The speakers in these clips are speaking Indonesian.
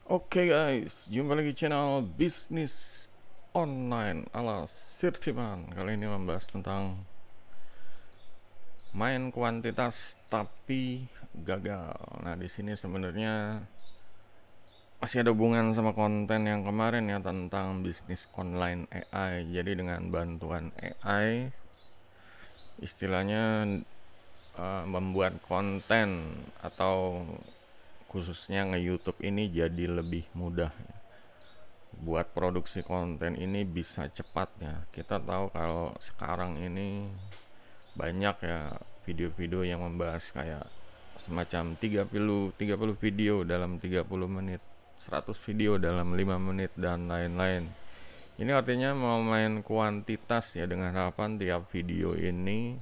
Oke guys, jumpa lagi channel bisnis online ala Sirtiman. Kali ini membahas tentang main kuantitas tapi gagal. Nah, di sini sebenarnya masih ada hubungan sama konten yang kemarin ya tentang bisnis online AI. Jadi dengan bantuan AI istilahnya membuat konten atau khususnya nge-YouTube ini jadi lebih mudah. Buat produksi konten ini bisa cepat ya. Kita tahu kalau sekarang ini banyak ya video-video yang membahas kayak semacam 30 video dalam 30 menit, 100 video dalam 5 menit dan lain-lain. Ini artinya mau main kuantitas ya, dengan harapan tiap video ini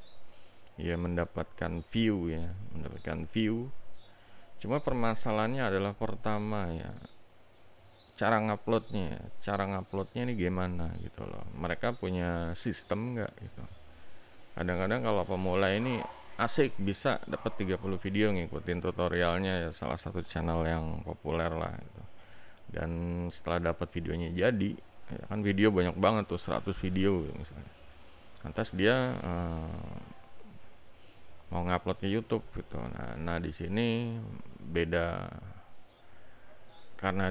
ya mendapatkan view. Cuma permasalahannya adalah pertama ya, cara nguploadnya ini gimana gitu loh. Mereka punya sistem nggak gitu. Kadang-kadang kalau pemula ini asik bisa dapat 30 video ngikutin tutorialnya ya, salah satu channel yang populer lah gitu. Dan setelah dapat videonya jadi ya kan, video banyak banget tuh, 100 video misalnya. Lantas dia mau ngupload ke YouTube gitu. Nah di sini beda, karena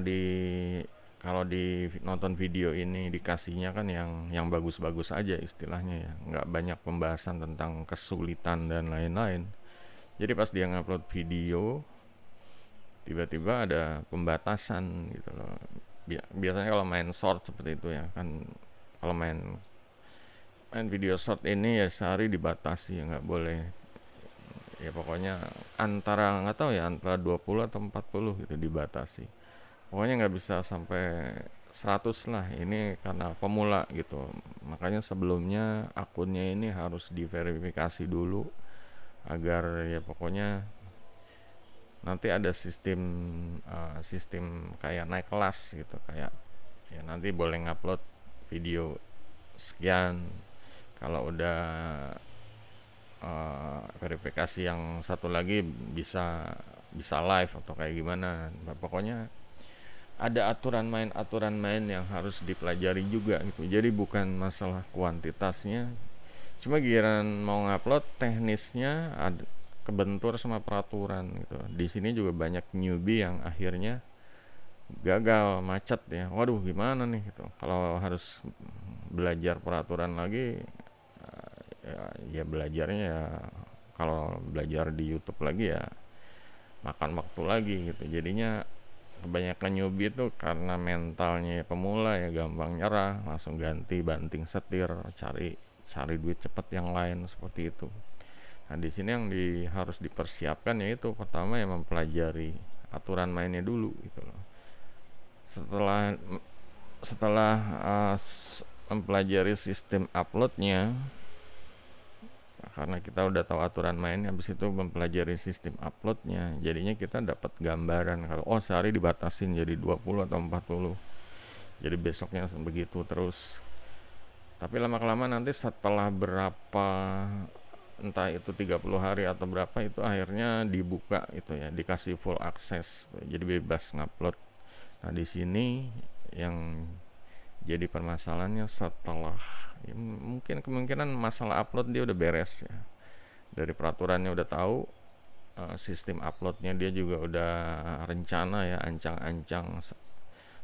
kalau di nonton video ini dikasihnya kan yang bagus-bagus aja istilahnya ya, nggak banyak pembahasan tentang kesulitan dan lain-lain. Jadi pas dia ngupload video tiba-tiba ada pembatasan gitu loh. Biasanya kalau main short seperti itu ya kan, kalau main video short ini ya sehari dibatasi ya, nggak boleh ya, pokoknya nggak tahu ya, antara 20 atau 40 gitu dibatasi. Pokoknya nggak bisa sampai 100 lah, ini karena pemula gitu. Makanya sebelumnya akunnya ini harus diverifikasi dulu, agar ya pokoknya nanti ada sistem kayak naik kelas gitu, kayak ya nanti boleh ngupload video sekian. Kalau udah verifikasi yang satu lagi bisa live atau kayak gimana. Nah, pokoknya ada aturan main yang harus dipelajari juga gitu. Jadi bukan masalah kuantitasnya, cuma giliran mau ngupload teknisnya ada kebentur sama peraturan gitu. Di sini juga banyak newbie yang akhirnya gagal, macet ya. Waduh, gimana nih gitu. Kalau harus belajar peraturan lagi, ya belajarnya ya, kalau belajar di YouTube lagi ya makan waktu lagi gitu. Jadinya kebanyakan newbie itu karena mentalnya pemula ya, gampang nyerah, langsung ganti banting setir, cari cari duit cepat yang lain seperti itu. Nah di sini yang harus dipersiapkan yaitu pertama ya mempelajari aturan mainnya dulu gitu loh. Setelah setelah mempelajari sistem uploadnya, karena kita udah tahu aturan main, habis itu mempelajari sistem uploadnya, jadinya kita dapat gambaran kalau sehari dibatasin jadi 20 atau 40, jadi besoknya begitu terus. Tapi lama-kelamaan nanti setelah berapa, entah itu 30 hari atau berapa, itu akhirnya dibuka itu ya, dikasih full access, jadi bebas ngupload. Nah di sini yang jadi permasalahannya setelah ya, mungkin kemungkinan masalah upload dia udah beres ya, dari peraturannya udah tahu, sistem uploadnya dia juga udah rencana ya, ancang-ancang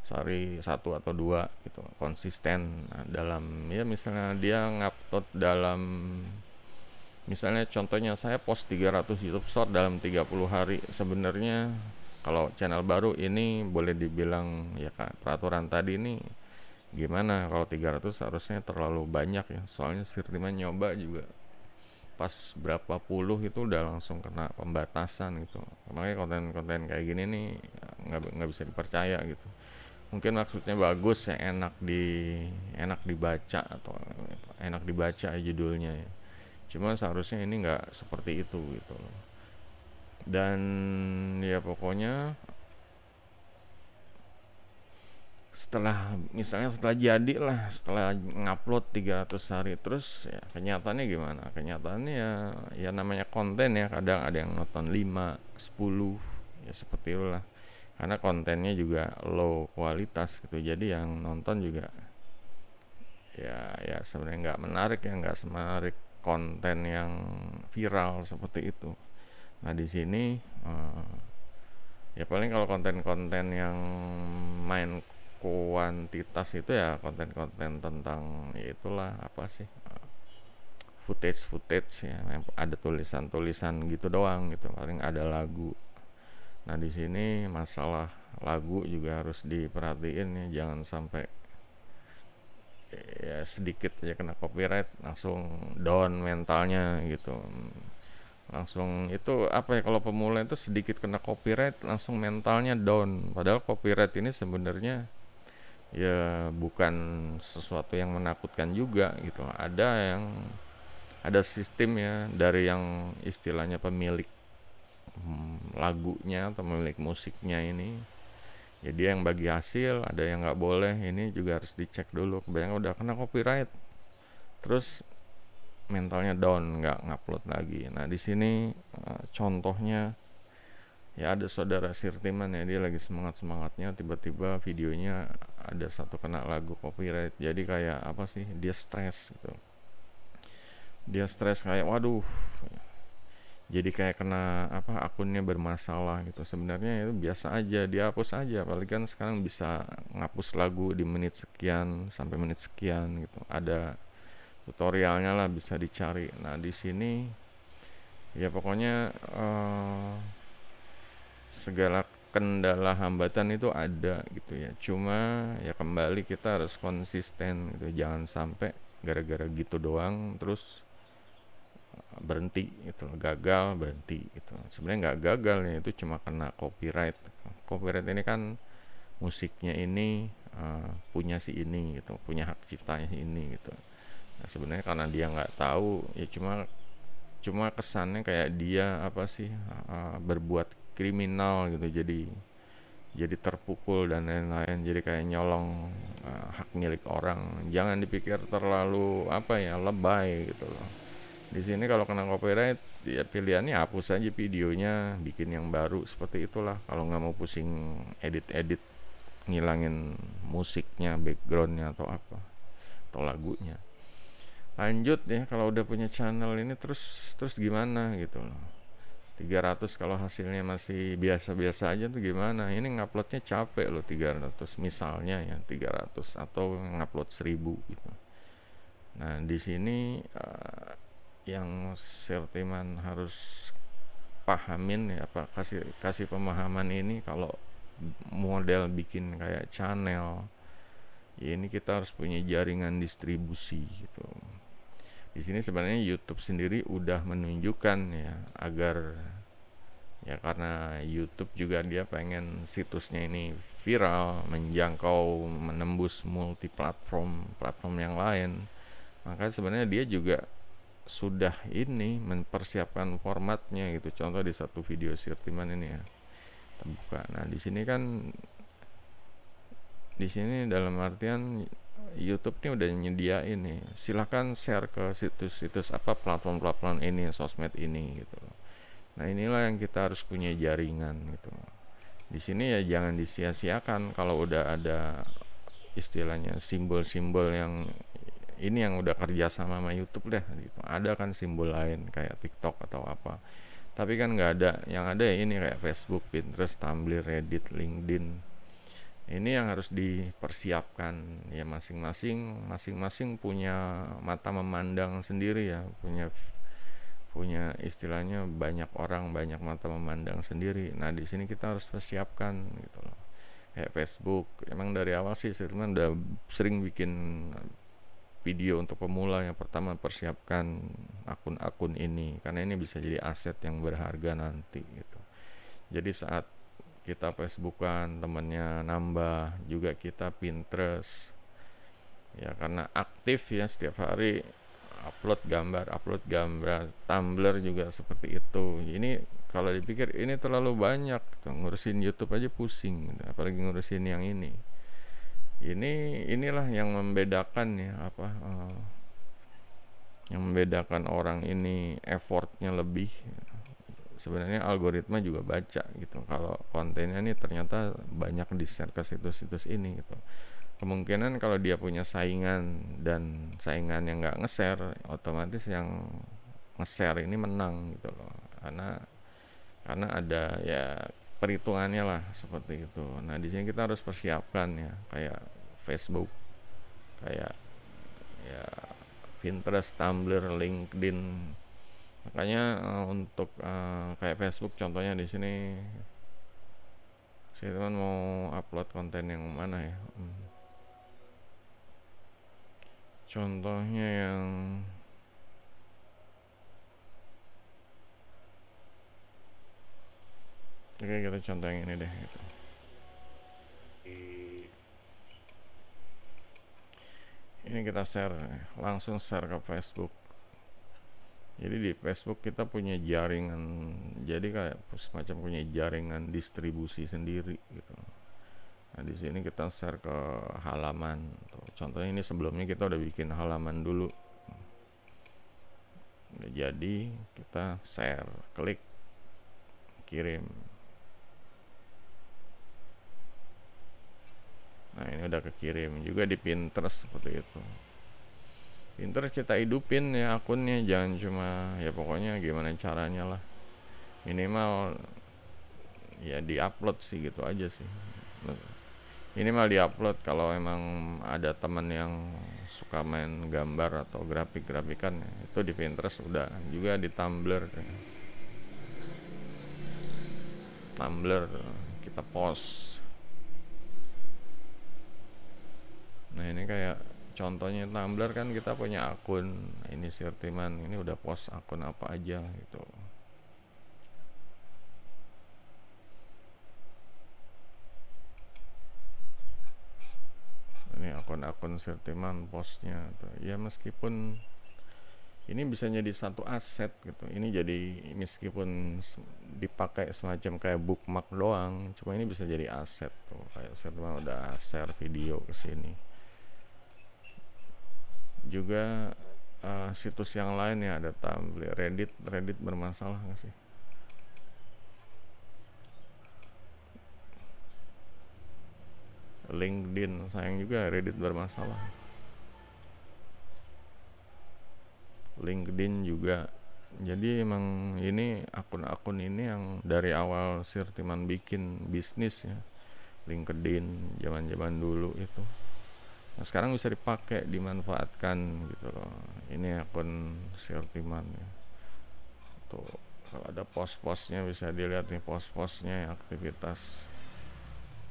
sehari satu atau dua gitu, konsisten. Nah, dalam ya misalnya dia ngupload dalam, misalnya contohnya saya post 300 YouTube Short dalam 30 hari, sebenarnya kalau channel baru ini boleh dibilang ya kan, peraturan tadi ini gimana, kalau 300 harusnya terlalu banyak ya, soalnya Sirtiman nyoba juga pas berapa puluh itu udah langsung kena pembatasan gitu. Makanya konten-konten kayak gini nih nggak bisa dipercaya gitu. Mungkin maksudnya bagus ya, enak dibaca atau enak dibaca judulnya ya, cuma seharusnya ini nggak seperti itu gitu loh. Dan ya pokoknya setelah jadi lah, setelah ngupload 300 hari terus ya, kenyataannya gimana? Kenyataannya ya namanya konten ya, kadang ada yang nonton 5 10 ya, seperti itulah. karena kontennya juga low kualitas gitu, jadi yang nonton juga ya sebenarnya nggak menarik, ya nggak semenarik konten yang viral seperti itu. Nah di sini ya paling kalau konten-konten yang main kuantitas itu ya konten-konten tentang ya itulah apa sih, footage ya, yang ada tulisan-tulisan gitu doang gitu, paling ada lagu. Nah di sini masalah lagu juga harus diperhatiin ya, jangan sampai ya sedikit aja kena copyright langsung down mentalnya gitu. Langsung itu apa ya, kalau pemula itu sedikit kena copyright langsung mentalnya down, padahal copyright ini sebenarnya ya bukan sesuatu yang menakutkan juga gitu. Ada sistem ya dari yang istilahnya pemilik lagunya atau pemilik musiknya ini, ya dia yang bagi hasil, ada yang nggak boleh. Ini juga harus dicek dulu, kebanyakan udah kena copyright terus mentalnya down, nggak ngupload lagi. Nah di sini contohnya ya ada saudara Sirtiman ya, dia lagi semangatnya tiba-tiba videonya ada satu kena lagu copyright, jadi kayak apa sih, dia stres gitu. Dia stres kayak waduh, jadi kayak kena apa, akunnya bermasalah gitu. Sebenarnya itu biasa aja, dia hapus aja, apalagi kan sekarang bisa ngapus lagu di menit sekian sampai menit sekian gitu, ada tutorialnya lah, bisa dicari. Nah di sini ya pokoknya segala kendala hambatan itu ada gitu ya, cuma ya kembali kita harus konsisten gitu, jangan sampai gara-gara gitu doang terus berhenti gitu, gagal berhenti gitu. Sebenarnya nggak gagal ya, itu cuma kena copyright. Copyright ini kan musiknya ini punya si ini gitu, punya hak ciptanya si ini gitu. Nah sebenarnya karena dia nggak tahu ya, cuma kesannya kayak dia apa sih, berbuat kriminal gitu, jadi terpukul dan lain-lain, jadi kayak nyolong hak milik orang. Jangan dipikir terlalu apa ya, lebay gitu loh. Di sini kalau kena copyright ya pilihannya hapus aja videonya, bikin yang baru seperti itulah, kalau nggak mau pusing edit ngilangin musiknya, backgroundnya atau apa, atau lagunya. Lanjut ya, kalau udah punya channel ini terus gimana gitu loh. 300 kalau hasilnya masih biasa-biasa aja tuh gimana? Ini nguploadnya capek loh, 300 misalnya ya, 300 atau ngupload 1000 gitu. Nah di sini yang Sirtiman harus pahamin ya, apa, kasih pemahaman ini, kalau model bikin kayak channel ya ini kita harus punya jaringan distribusi gitu. Di sini sebenarnya YouTube sendiri udah menunjukkan ya, agar ya karena YouTube juga dia pengen situsnya ini viral, menjangkau, menembus multi platform yang lain, maka sebenarnya dia juga sudah ini mempersiapkan formatnya gitu. Contoh di satu video Sirtiman ini ya, kita buka. Nah di sini dalam artian YouTube ini udah nyediain nih, silahkan share ke situs-situs apa, platform-platform ini, sosmed ini gitu. Nah inilah yang kita harus punya jaringan gitu. Di sini ya jangan disia-siakan kalau udah ada istilahnya simbol-simbol yang ini, yang udah kerja sama YouTube deh gitu. Ada kan simbol lain kayak TikTok atau apa, tapi kan nggak ada. Yang ada ya ini kayak Facebook, Pinterest, Tumblr, Reddit, LinkedIn. Ini yang harus dipersiapkan ya, masing-masing punya mata memandang sendiri ya, punya istilahnya banyak orang, banyak mata memandang sendiri. Nah di sini kita harus persiapkan gitu loh. Kayak Facebook, emang dari awal sih Sirman udah sering bikin video untuk pemula. Yang pertama, persiapkan akun-akun ini karena ini bisa jadi aset yang berharga nanti gitu. Jadi saat kita Facebookan, temennya nambah, juga kita Pinterest ya, karena aktif ya, setiap hari upload gambar. Tumblr juga seperti itu. Ini kalau dipikir ini terlalu banyak tuh, ngurusin YouTube aja pusing gitu, apalagi ngurusin yang ini. Inilah yang membedakan ya, apa yang membedakan orang ini effortnya lebih sebenarnya algoritma juga baca gitu kalau kontennya nih ternyata banyak di-share ke situs-situs ini gitu. Kemungkinan kalau dia punya saingan dan saingan yang nggak nge-share, otomatis yang nge-share ini menang gitu loh. Karena ada ya perhitungannya lah seperti itu. Nah, di sini kita harus persiapkan ya, kayak Facebook, kayak ya Pinterest, Tumblr, LinkedIn. Makanya untuk kayak Facebook contohnya di sini saya teman mau upload konten yang mana ya? Contohnya yang oke, kita contoh yang ini deh gitu. Ini kita share, langsung share ke Facebook. Jadi di Facebook kita punya jaringan, jadi kayak semacam punya jaringan distribusi sendiri gitu. Nah, di sini kita share ke halaman. Contohnya ini sebelumnya kita udah bikin halaman dulu. Jadi kita share, klik, kirim. Nah, ini udah kekirim. Juga di Pinterest seperti itu. Pinterest kita hidupin ya akunnya, jangan cuma ya pokoknya gimana caranya lah. Minimal ya di-upload sih gitu aja sih. Minimal di-upload kalau emang ada teman yang suka main gambar atau grafik-grafikan ya, itu di Pinterest udah. Juga di Tumblr. Tumblr kita post. Nah, ini kayak contohnya Tumblr kan kita punya akun. Nah, ini Sirtiman, ini udah post akun apa aja gitu. Ini akun-akun Sirtiman postnya tuh. Ya meskipun ini bisa jadi satu aset gitu. Ini jadi meskipun dipakai semacam kayak bookmark doang, cuma ini bisa jadi aset tuh. Kayak Sirtiman udah share video ke sini. Juga situs yang lain ya, ada Tumblr, Reddit bermasalah nggak sih? LinkedIn, sayang juga Reddit bermasalah. LinkedIn juga. Jadi emang ini akun-akun ini yang dari awal Sirtiman bikin bisnis ya. LinkedIn zaman-zaman dulu itu. Nah, sekarang bisa dipakai, dimanfaatkan gitu loh. Ini akun Sirtiman ya. Tuh, kalau ada post-postnya bisa dilihat nih post-postnya, aktivitas.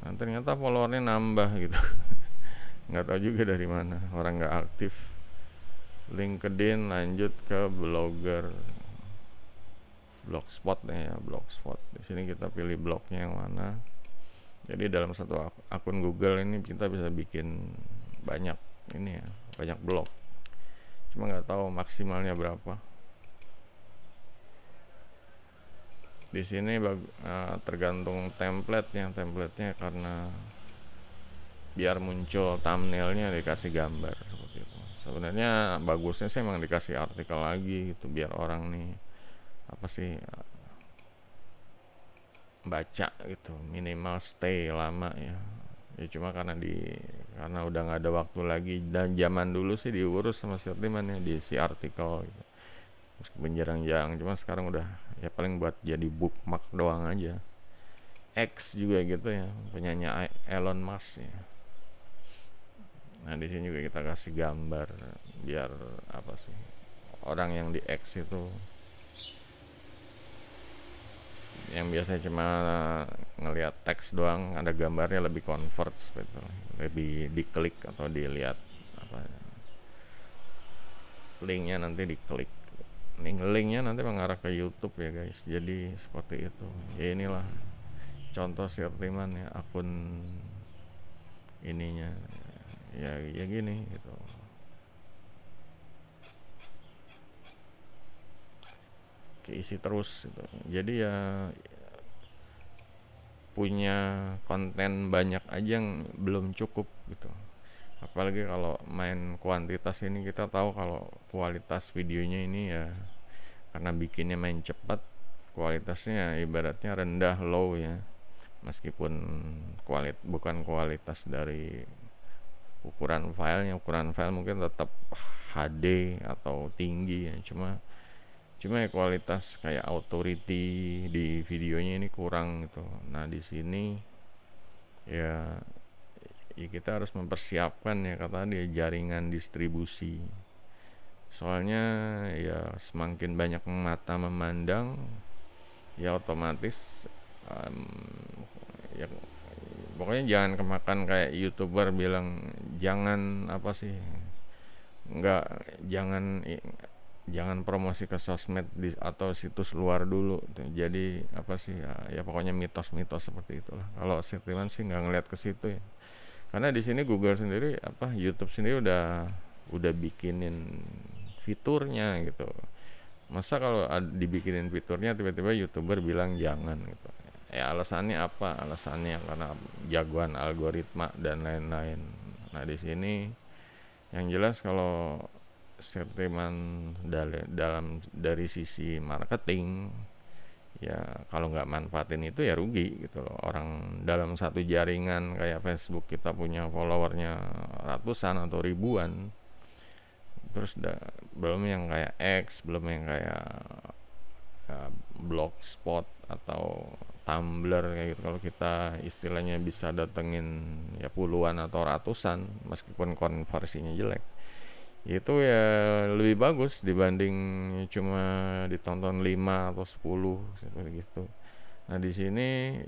Nah, ternyata followernya nambah gitu. Nggak tahu juga dari mana, orang nggak aktif. LinkedIn lanjut ke blogger, blogspot ya, blogspot. Di sini kita pilih blognya yang mana. Jadi dalam satu akun Google ini kita bisa bikin banyak ini ya, banyak blog. Cuma nggak tahu maksimalnya berapa. Di sini tergantung templatenya karena biar muncul thumbnailnya dikasih gambar seperti itu. Sebenarnya bagusnya sih emang dikasih artikel lagi gitu biar orang nih apa sih baca gitu, minimal stay lama ya. Ya cuma karena udah nggak ada waktu lagi, dan zaman dulu sih diurus sama Sirtiman ya, diisi artikel gitu. Meskipun jarang-jarang, cuma sekarang udah ya paling buat jadi bookmark doang aja. X juga gitu ya, punyanya Elon Musk ya. Nah, di sini juga kita kasih gambar biar apa sih, orang yang di X itu yang biasanya cuma ngelihat teks doang, ada gambarnya lebih convert gitu, lebih diklik atau dilihat apa linknya, nanti diklik linknya nanti mengarah ke YouTube ya guys. Jadi seperti itu ya. Inilah contoh Sirtiman ya, akun ininya ya gini gitu. Keisi terus gitu. Jadi ya punya konten banyak aja yang belum cukup gitu. Apalagi kalau main kuantitas ini, kita tahu kalau kualitas videonya ini ya karena bikinnya main cepat, kualitasnya ibaratnya rendah, low ya, meskipun bukan kualitas dari ukuran file mungkin tetap HD atau tinggi ya, cuma ya kualitas kayak authority di videonya ini kurang gitu. Nah di sini ya, kita harus mempersiapkan ya kata dia jaringan distribusi, soalnya ya semakin banyak mata memandang ya otomatis ya pokoknya jangan kemakan kayak YouTuber bilang jangan apa sih, nggak, jangan promosi ke sosmed atau situs luar dulu. Jadi apa sih ya pokoknya mitos-mitos seperti itulah. Kalau Sirtiman sih nggak ngeliat ke situ ya, karena di sini Google sendiri YouTube sendiri udah bikinin fiturnya gitu. Masa kalau dibikinin fiturnya tiba-tiba YouTuber bilang jangan gitu. Ya alasannya apa? Alasannya karena jagoan algoritma dan lain-lain. Nah di sini yang jelas kalau Sirtiman dari sisi marketing ya, kalau nggak manfaatin itu ya rugi gitu loh. Orang dalam satu jaringan kayak Facebook kita punya followernya ratusan atau ribuan, terus belum yang kayak X, belum yang kayak Blogspot atau Tumblr kayak gitu. Kalau kita istilahnya bisa datengin ya puluhan atau ratusan meskipun konversinya jelek, itu ya lebih bagus dibanding cuma ditonton 5 atau 10 seperti gitu. Nah di sini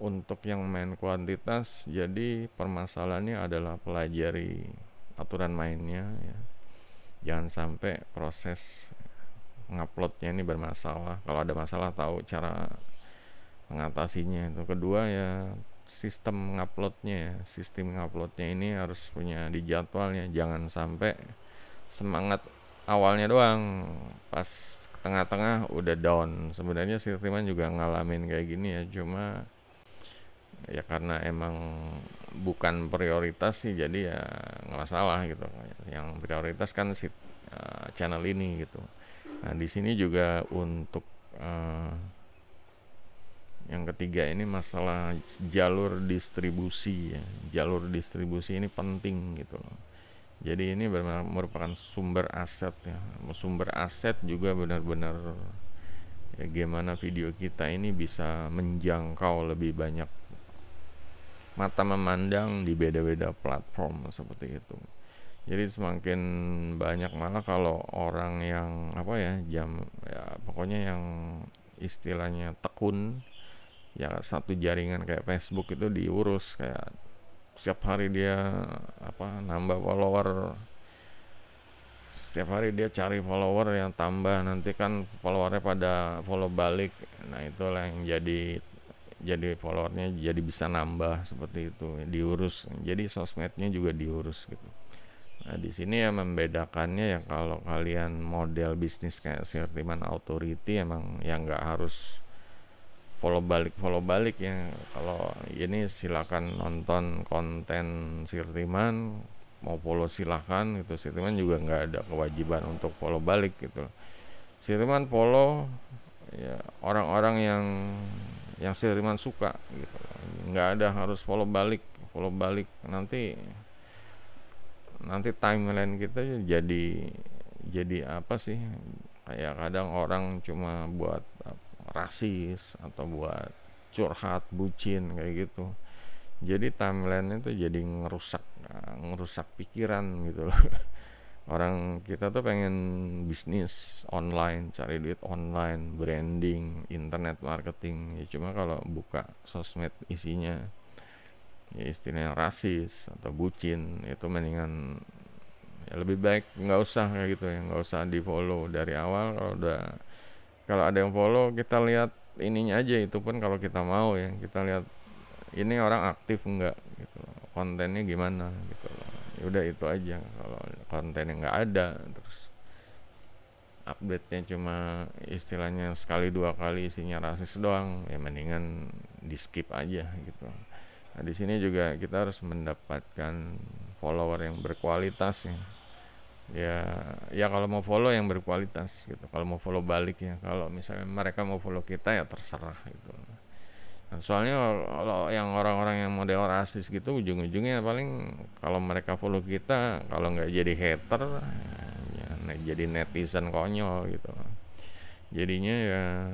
untuk yang main kuantitas, jadi permasalahannya adalah pelajari aturan mainnya ya. Jangan sampai proses nguploadnya ini bermasalah. Kalau ada masalah tahu cara mengatasinya. Itu kedua ya, sistem nguploadnya ini harus punya di jadwalnya. Jangan sampai semangat awalnya doang, pas tengah-tengah udah down. Sebenarnya Sirtiman juga ngalamin kayak gini ya, cuma ya karena emang bukan prioritas sih, jadi ya nggak masalah gitu. Yang prioritas kan channel ini gitu. Nah di sini juga untuk yang ketiga ini masalah jalur distribusi ya. Jalur distribusi ini penting gitu loh. Jadi ini merupakan sumber aset ya. Sumber aset juga benar-benar ya, gimana video kita ini bisa menjangkau lebih banyak mata memandang di beda-beda platform seperti itu. Jadi semakin banyak, malah kalau orang yang pokoknya yang istilahnya tekun ya, satu jaringan kayak Facebook itu diurus kayak setiap hari dia nambah follower, setiap hari dia cari follower yang tambah, nanti kan followernya pada follow balik. Nah itulah yang jadi followernya jadi bisa nambah seperti itu, diurus. Jadi sosmednya juga diurus gitu. Nah di sini ya membedakannya ya, kalau kalian model bisnis kayak Sirtiman Authority emang ya nggak harus follow balik ya. Kalau ini silakan nonton konten Sirtiman, mau follow silakan gitu. Sirtiman juga nggak ada kewajiban untuk follow balik gitu. Sirtiman follow ya orang-orang yang Sirtiman suka gitu. Nggak ada harus follow balik nanti timeline kita jadi apa sih, kayak kadang orang cuma buat rasis atau buat curhat, bucin kayak gitu. Jadi timeline itu jadi ngerusak pikiran gitu loh. Orang kita tuh pengen bisnis online, cari duit online, branding, internet marketing ya, cuma kalau buka sosmed isinya ya istilahnya rasis atau bucin, itu mendingan ya lebih baik nggak usah kayak gitu ya, nggak usah di follow dari awal. Kalau ada yang follow, kita lihat ininya aja, itu pun kalau kita mau ya, kita lihat ini orang aktif enggak gitu, kontennya gimana gitu. Ya udah itu aja. Kalau kontennya nggak ada, terus update-nya cuma istilahnya sekali dua kali isinya rasis doang, ya mendingan di skip aja gitu. Nah di sini juga kita harus mendapatkan follower yang berkualitas ya. Ya, ya kalau mau follow yang berkualitas gitu. Kalau mau follow balik ya. Kalau misalnya mereka mau follow kita ya terserah gitu. Nah, soalnya kalau yang orang-orang yang model rasis gitu ujung-ujungnya paling kalau mereka follow kita kalau nggak jadi hater ya, jadi netizen konyol gitu. Jadinya ya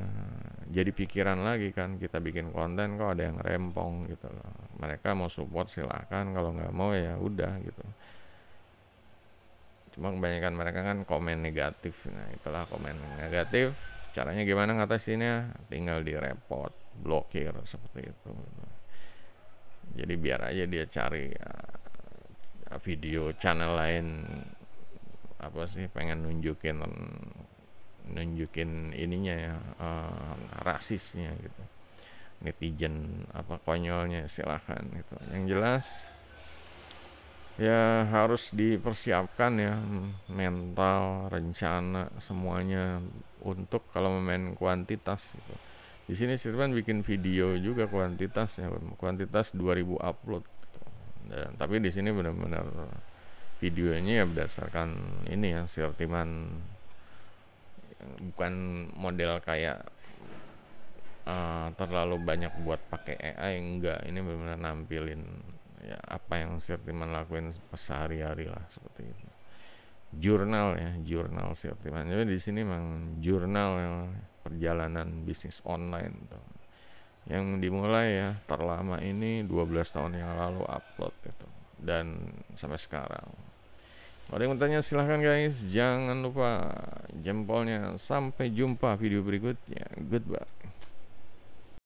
jadi pikiran lagi kan kita bikin konten kok ada yang rempong gitu loh. Mereka mau support silahkan, kalau nggak mau ya udah gitu. Cuma kebanyakan mereka kan komen negatif. Nah itulah komen negatif. Caranya gimana ngatasinnya? Tinggal di report, blokir seperti itu. Jadi biar aja dia cari video channel lain apa sih pengen nunjukin ininya ya rasisnya gitu, netizen apa konyolnya silahkan gitu. Yang jelas ya harus dipersiapkan ya mental, rencana semuanya untuk kalau main kuantitas gitu. Di sini Sirvan bikin video juga kuantitas ya, kuantitas 2000 upload gitu. Dan, tapi di sini benar-benar videonya ya berdasarkan ini ya Sirtiman, bukan model kayak terlalu banyak buat pakai AI, enggak. Ini benar-benar nampilin ya apa yang Sirtiman lakuin sehari-hari lah seperti itu. Jurnal ya, jurnal Sirtiman. Jadi di sini memang jurnal ya, perjalanan bisnis online tuh. Yang dimulai ya terlama ini 12 tahun yang lalu upload gitu. Dan sampai sekarang. Kalau ada yang mau tanya silahkan guys. Jangan lupa jempolnya. Sampai jumpa video berikutnya. Goodbye.